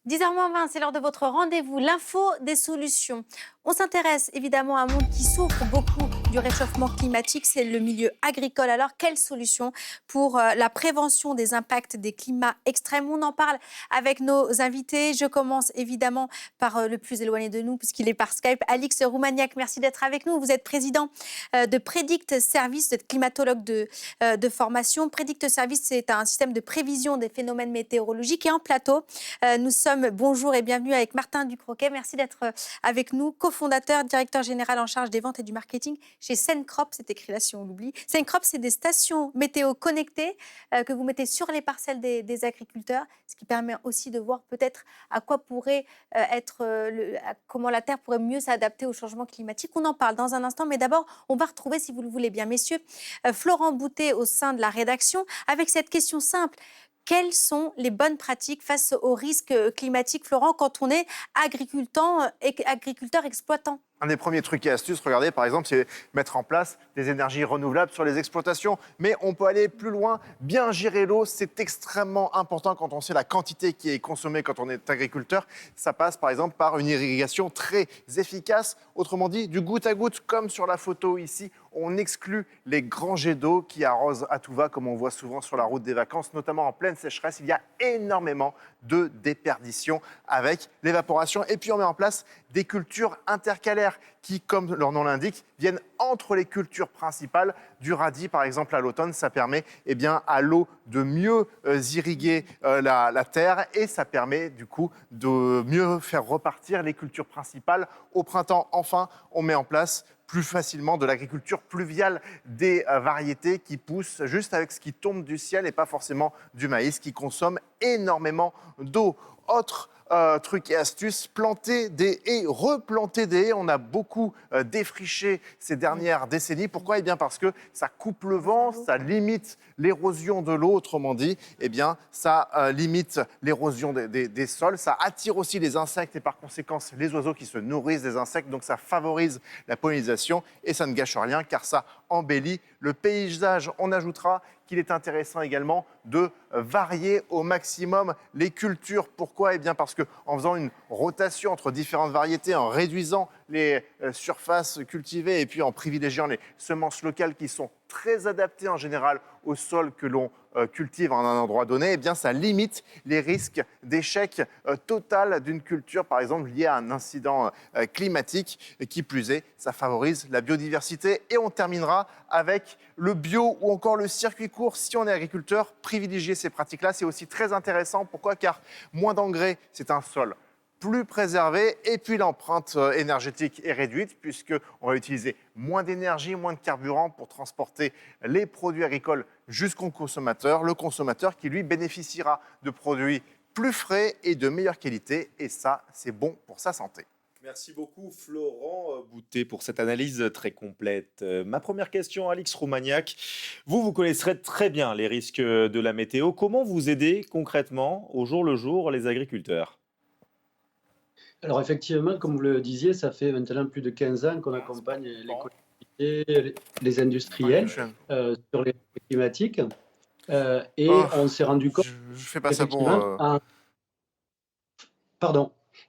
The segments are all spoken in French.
10h20, c'est l'heure de votre rendez-vous, l'info des solutions. On s'intéresse évidemment à un monde qui souffre beaucoup du réchauffement climatique, c'est le milieu agricole. Alors, quelles solutions pour la prévention des impacts des climats extrêmes? On en parle avec nos invités. Je commence évidemment par le plus éloigné de nous, puisqu'il est par Skype, Alix Roumaniac. Merci d'être avec nous. Vous êtes président de Predict Service, vous êtes climatologue de formation. Predict Service, c'est un système de prévision des phénomènes météorologiques. Et en plateau, nous sommes, bonjour et bienvenue avec Martin Ducroquet. Merci d'être avec nous, cofondateur, directeur général en charge des ventes et du marketing chez Sencrop. C'est écrit là si on l'oublie. Sencrop, c'est des stations météo connectées que vous mettez sur les parcelles des agriculteurs, ce qui permet aussi de voir peut-être à quoi pourrait comment la Terre pourrait mieux s'adapter au changement climatique. On en parle dans un instant, mais d'abord, on va retrouver, si vous le voulez bien, messieurs, Florent Boutet au sein de la rédaction, avec cette question simple. Quelles sont les bonnes pratiques face aux risques climatiques, Florent, quand on est agriculteur exploitant? Un des premiers trucs et astuces, regardez, par exemple, c'est mettre en place des énergies renouvelables sur les exploitations. Mais on peut aller plus loin. Bien gérer l'eau, c'est extrêmement important quand on sait la quantité qui est consommée quand on est agriculteur. Ça passe, par exemple, par une irrigation très efficace. Autrement dit, du goutte à goutte, comme sur la photo ici. On exclut les grands jets d'eau qui arrosent à tout va, comme on voit souvent sur la route des vacances, notamment en pleine sécheresse. Il y a énormément de déperdition avec l'évaporation. Et puis, on met en place des cultures intercalaires qui, comme leur nom l'indique, viennent entre les cultures principales. Du radis, par exemple, à l'automne, ça permet à l'eau de mieux irriguer la terre et ça permet du coup de mieux faire repartir les cultures principales. Au printemps, enfin, on met en place plus facilement de l'agriculture pluviale, des variétés qui poussent juste avec ce qui tombe du ciel et pas forcément du maïs qui consomme énormément d'eau. Autre truc et astuce, planter des haies, replanter des haies. On a beaucoup défriché ces dernières décennies. Pourquoi ? Parce que ça coupe le vent, ça limite l'érosion de l'eau. Autrement dit, ça limite l'érosion des sols. Ça attire aussi les insectes et par conséquent les oiseaux qui se nourrissent des insectes. Donc ça favorise la pollinisation et ça ne gâche rien car ça embellit le paysage. On ajoutera qu'il est intéressant également de varier au maximum les cultures. Pourquoi ? Parce qu'en faisant une rotation entre différentes variétés, en réduisant les surfaces cultivées et puis en privilégiant les semences locales qui sont très adaptées en général au sol que l'on cultive en un endroit donné, ça limite les risques d'échec total d'une culture, par exemple liée à un incident climatique. Et qui plus est, ça favorise la biodiversité. Et on terminera avec le bio ou encore le circuit court. Si on est agriculteur, privilégier ces pratiques-là, c'est aussi très intéressant. Pourquoi ? Car moins d'engrais, c'est un sol plus préservé et puis l'empreinte énergétique est réduite puisqu'on va utiliser moins d'énergie, moins de carburant pour transporter les produits agricoles jusqu'au consommateur. Le consommateur qui, lui, bénéficiera de produits plus frais et de meilleure qualité et ça, c'est bon pour sa santé. Merci beaucoup Florent Boutet pour cette analyse très complète. Ma première question, Alix Roumaniac. Vous connaisserez très bien les risques de la météo. Comment vous aidez concrètement, au jour le jour, les agriculteurs ? Alors effectivement, comme vous le disiez, ça fait maintenant plus de 15 ans qu'on accompagne les collectivités, les industriels sur les risques climatiques. On s'est rendu compte je fais pas ça pour...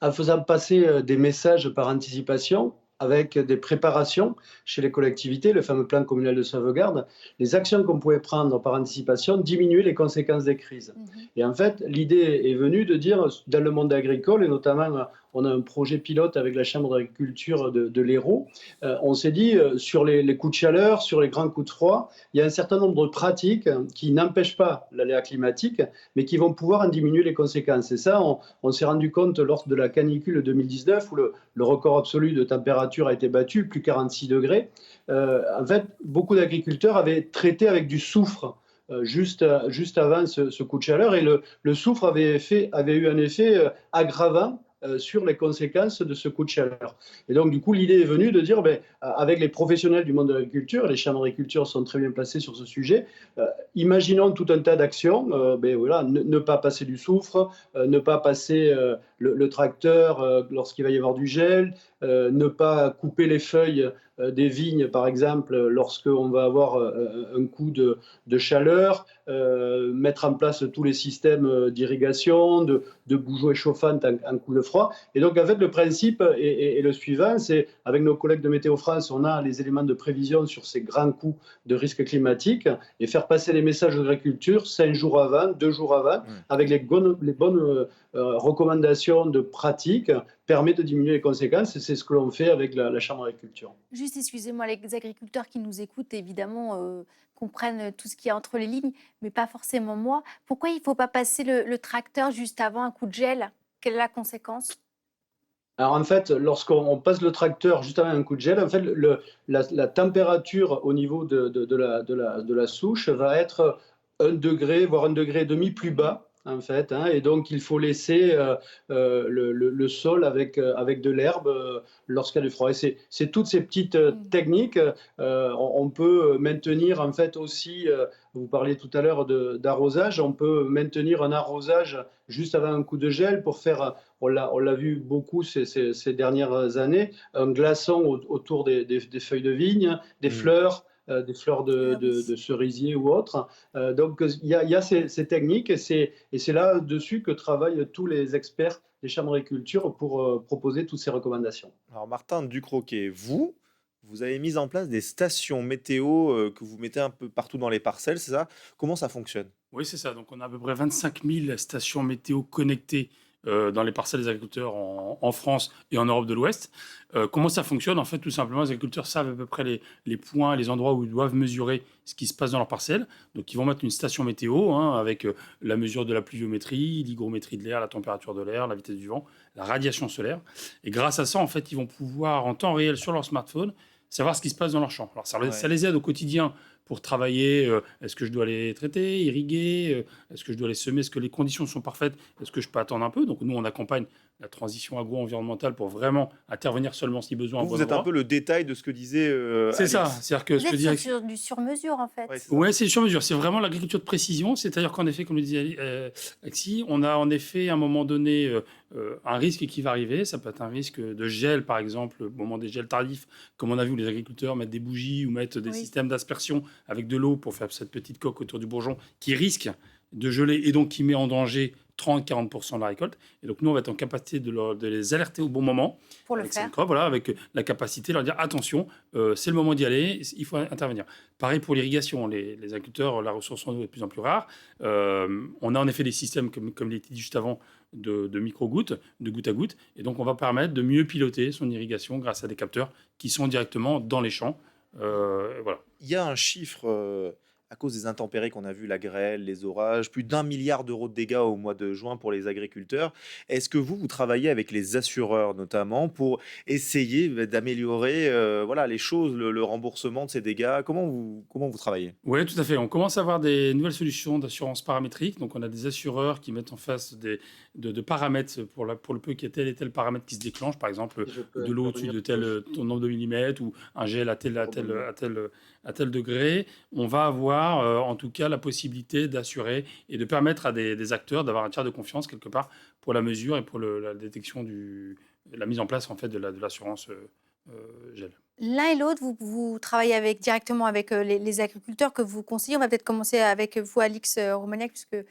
en faisant passer des messages par anticipation, avec des préparations chez les collectivités, le fameux plan communal de sauvegarde, les actions qu'on pouvait prendre par anticipation diminuaient les conséquences des crises. Et en fait, l'idée est venue de dire, dans le monde agricole, et notamment, on a un projet pilote avec la Chambre d'agriculture de l'Hérault, on s'est dit, sur les coups de chaleur, sur les grands coups de froid, il y a un certain nombre de pratiques qui n'empêchent pas l'aléa climatique, mais qui vont pouvoir en diminuer les conséquences. Et ça, on s'est rendu compte lors de la canicule 2019, où le record absolu de température a été battu, plus 46 degrés. En fait, beaucoup d'agriculteurs avaient traité avec du soufre juste avant ce coup de chaleur, et le soufre avait eu un effet aggravant sur les conséquences de ce coup de chaleur. Et donc, du coup, l'idée est venue de dire, avec les professionnels du monde de l'agriculture, les chambres d'agriculture sont très bien placés sur ce sujet, imaginons tout un tas d'actions, ne pas passer du soufre, ne pas passer le tracteur lorsqu'il va y avoir du gel, ne pas couper les feuilles des vignes, par exemple, lorsqu'on va avoir un coup de chaleur, mettre en place tous les systèmes d'irrigation, de bougeots chauffants en coup de froid. Et donc, en fait, le principe est le suivant, c'est avec nos collègues de Météo France, on a les éléments de prévision sur ces grands coups de risque climatique et faire passer les messages de l'agriculture 5 jours avant, 2 jours avant, avec les bonnes recommandations de pratique permet de diminuer les conséquences et c'est ce que l'on fait avec la Chambre d'agriculture. Juste, excusez-moi, les agriculteurs qui nous écoutent, évidemment, comprennent tout ce qu'il y a entre les lignes, mais pas forcément moi. Pourquoi il ne faut pas passer le tracteur juste avant un coup de gel? Quelle est la conséquence? Alors en fait, lorsqu'on passe le tracteur juste avant un coup de gel, en fait, la température au niveau de la souche va être 1 degré, voire 1,5 degrés plus bas, en fait, hein, et donc il faut laisser le sol avec de l'herbe lorsqu'il y a du froid. Et c'est toutes ces petites techniques. On peut maintenir en fait aussi, vous parliez tout à l'heure d'arrosage, on peut maintenir un arrosage juste avant un coup de gel pour faire on l'a vu beaucoup ces dernières années, un glaçon autour des feuilles de vigne, des fleurs de cerisier ou autres. Donc il y a ces techniques et c'est là-dessus que travaillent tous les experts des chambres d'agriculture pour proposer toutes ces recommandations. Alors Martin Ducroquet, vous avez mis en place des stations météo que vous mettez un peu partout dans les parcelles, c'est ça? Comment ça fonctionne? Oui, c'est ça. Donc, on a à peu près 25 000 stations météo connectées dans les parcelles des agriculteurs en France et en Europe de l'Ouest. Comment ça fonctionne? En fait, tout simplement, les agriculteurs savent à peu près les points, les endroits où ils doivent mesurer ce qui se passe dans leur parcelle. Donc, ils vont mettre une station météo avec la mesure de la pluviométrie, l'hygrométrie de l'air, la température de l'air, la vitesse du vent, la radiation solaire. Et grâce à ça, en fait, ils vont pouvoir, en temps réel sur leur smartphone, savoir ce qui se passe dans leur champ. Alors, ça les aide au quotidien pour travailler. Est-ce que je dois les traiter, irriguer? Est-ce que je dois les semer? Est-ce que les conditions sont parfaites? Est-ce que je peux attendre un peu? Donc, nous, on accompagne la transition agro-environnementale pour vraiment intervenir seulement si besoin. Vous êtes un peu le détail de ce que disait C'est ça. Alex. C'est-à-dire que Vous ce que êtes dit sur du sur-mesure, en fait. Ouais, c'est ça. Ouais, c'est sur mesure. C'est vraiment l'agriculture de précision. C'est-à-dire qu'en effet, comme le disait Alexis, on a en effet à un moment donné un risque qui va arriver. Ça peut être un risque de gel, par exemple, au moment des gels tardifs, comme on a vu les agriculteurs mettre des bougies ou mettre des systèmes d'aspersion avec de l'eau pour faire cette petite coque autour du bourgeon qui risque de geler et donc qui met en danger 30-40% de la récolte. Et donc, nous, on va être en capacité de les alerter au bon moment. Pour le avec faire. Syncrope, voilà, avec la capacité de leur dire attention, c'est le moment d'y aller, il faut intervenir. Pareil pour l'irrigation, les agriculteurs, la ressource en eau est de plus en plus rare. On a en effet des systèmes, comme il a été dit juste avant, de micro-gouttes, de goutte à goutte. Et donc, on va permettre de mieux piloter son irrigation grâce à des capteurs qui sont directement dans les champs. Voilà. Il y a un chiffre à cause des intempéries qu'on a vu, la grêle, les orages, plus d'1 milliard d'euros de dégâts au mois de juin pour les agriculteurs. Est-ce que vous travaillez avec les assureurs notamment pour essayer d'améliorer voilà, les choses, le remboursement de ces dégâts? Comment vous travaillez? Oui, tout à fait. On commence à avoir des nouvelles solutions d'assurance paramétrique. Donc, on a des assureurs qui mettent en face de paramètres pour le peu qu'il y ait tel et tel paramètre qui se déclenche. Par exemple, de l'eau au-dessus de tel nombre de millimètres ou un gel à tel degré. On va avoir en tout cas la possibilité d'assurer et de permettre à des acteurs d'avoir un tiers de confiance quelque part pour la mesure et pour la détection la mise en place en fait de l'assurance gel. L'un et l'autre, vous travaillez directement avec les agriculteurs que vous conseillez. On va peut-être commencer avec vous, Alix Roumaniac, puisque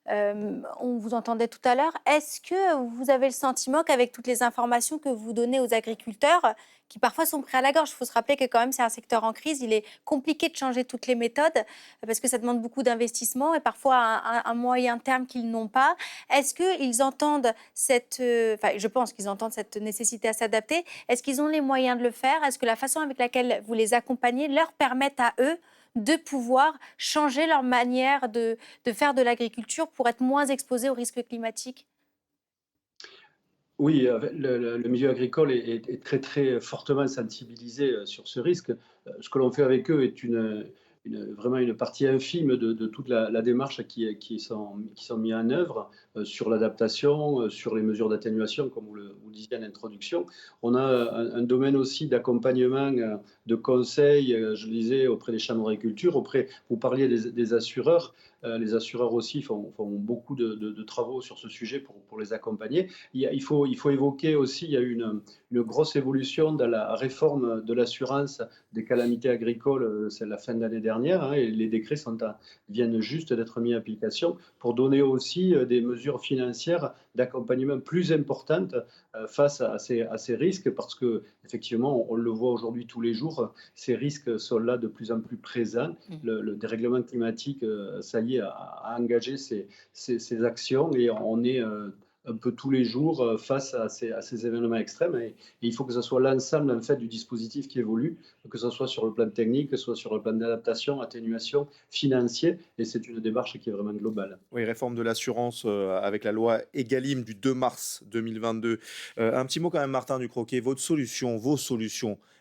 on vous entendait tout à l'heure. Est-ce que vous avez le sentiment qu'avec toutes les informations que vous donnez aux agriculteurs, qui parfois sont pris à la gorge, il faut se rappeler que quand même c'est un secteur en crise, il est compliqué de changer toutes les méthodes parce que ça demande beaucoup d'investissement et parfois un moyen terme qu'ils n'ont pas. Est-ce qu'ils entendent je pense qu'ils entendent cette nécessité à s'adapter. Est-ce qu'ils ont les moyens de le faire? Est-ce que la façon avec laquelle vous les accompagnez leur permettent à eux de pouvoir changer leur manière de faire de l'agriculture pour être moins exposés aux risques climatiques? Oui, le milieu agricole est très, très fortement sensibilisé sur ce risque. Ce que l'on fait avec eux est vraiment une partie infime de toute la démarche qui sont mis en œuvre sur l'adaptation, sur les mesures d'atténuation, comme vous le disiez en introduction. On a un domaine aussi d'accompagnement de conseil, je le disais, auprès des chambres d'agriculture, vous parliez des assureurs. Les assureurs aussi font beaucoup de travaux sur ce sujet pour les accompagner. Il faut évoquer aussi, il y a eu une grosse évolution dans la réforme de l'assurance des calamités agricoles, c'est la fin de l'année dernière, hein, et les décrets viennent juste d'être mis en application pour donner aussi des mesures financières d'accompagnement plus importantes face à ces risques, parce que effectivement, on le voit aujourd'hui tous les jours, ces risques sont là de plus en plus présents. Le dérèglement climatique, ça y est, a engagé ces actions, et on est un peu tous les jours face à ces événements extrêmes. Et il faut que ce soit l'ensemble en fait, du dispositif qui évolue, que ce soit sur le plan technique, que ce soit sur le plan d'adaptation, atténuation, financier. Et c'est une démarche qui est vraiment globale. Oui, réforme de l'assurance avec la loi Egalim du 2 mars 2022. Un petit mot quand même, Martin Ducroquet, vos solutions,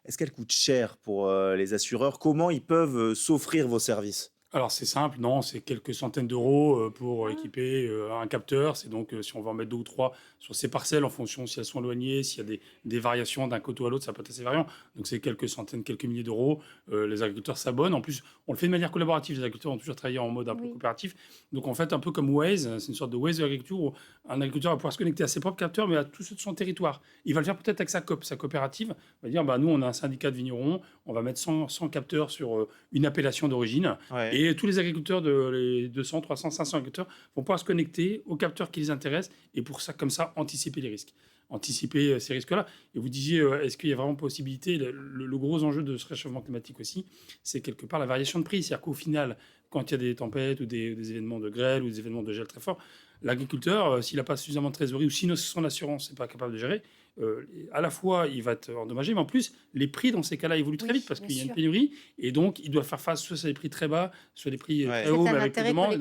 est-ce qu'elles coûtent cher pour les assureurs? Comment ils peuvent s'offrir vos services? Alors c'est simple, non, c'est quelques centaines d'euros pour équiper un capteur. C'est donc si on va en mettre 2 ou 3 sur ces parcelles en fonction si elles sont éloignées, s'il y a des variations d'un coteau à l'autre, ça peut être assez variant. Donc c'est quelques centaines, quelques milliers d'euros. Les agriculteurs s'abonnent. En plus, on le fait de manière collaborative. Les agriculteurs ont toujours travaillé en mode un peu coopératif. Donc en fait, un peu comme Waze, c'est une sorte de Waze de l'agriculture où un agriculteur va pouvoir se connecter à ses propres capteurs, mais à tous ceux de son territoire. Il va le faire peut-être avec sa coopérative. Il va dire, bah, nous, on a un syndicat de vignerons, on va mettre 100 capteurs sur une appellation d'origine. Ouais. Et tous les agriculteurs, les 200, 300, 500 agriculteurs, vont pouvoir se connecter aux capteurs qui les intéressent et pour ça, comme ça, anticiper les risques. Anticiper ces risques-là. Et vous disiez, est-ce qu'il y a vraiment possibilité le gros enjeu de ce réchauffement climatique aussi, c'est quelque part la variation de prix. C'est-à-dire qu'au final, quand il y a des tempêtes ou des événements de grêle ou des événements de gel très forts, l'agriculteur, s'il n'a pas suffisamment de trésorerie ou si son assurance n'est pas capable de gérer, à la fois il va être endommagé, mais en plus les prix dans ces cas-là évoluent très vite parce qu'il y a une pénurie et donc il doit faire face soit à des prix très bas, soit à des prix très hauts, mais avec le demande. Et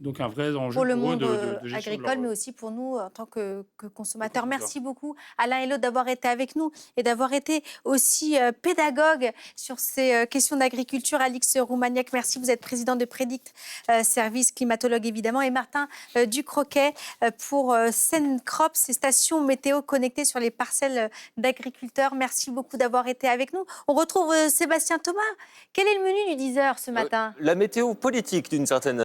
donc un vrai enjeu pour le eux monde de gestion de agricole, mais aussi pour nous en tant que consommateurs. Merci beaucoup à l'un et l'autre d'avoir été avec nous et d'avoir été aussi pédagogue sur ces questions d'agriculture. Alix Roumaniac, merci. Vous êtes président de Prédict Service, climatologue évidemment, et Martin Ducroquet pour Sencrop, ces stations météo connectées sur les parcelles d'agriculteurs. Merci beaucoup d'avoir été avec nous. On retrouve Sébastien Thomas. Quel est le menu du 10h ce matin? La météo politique d'une certaine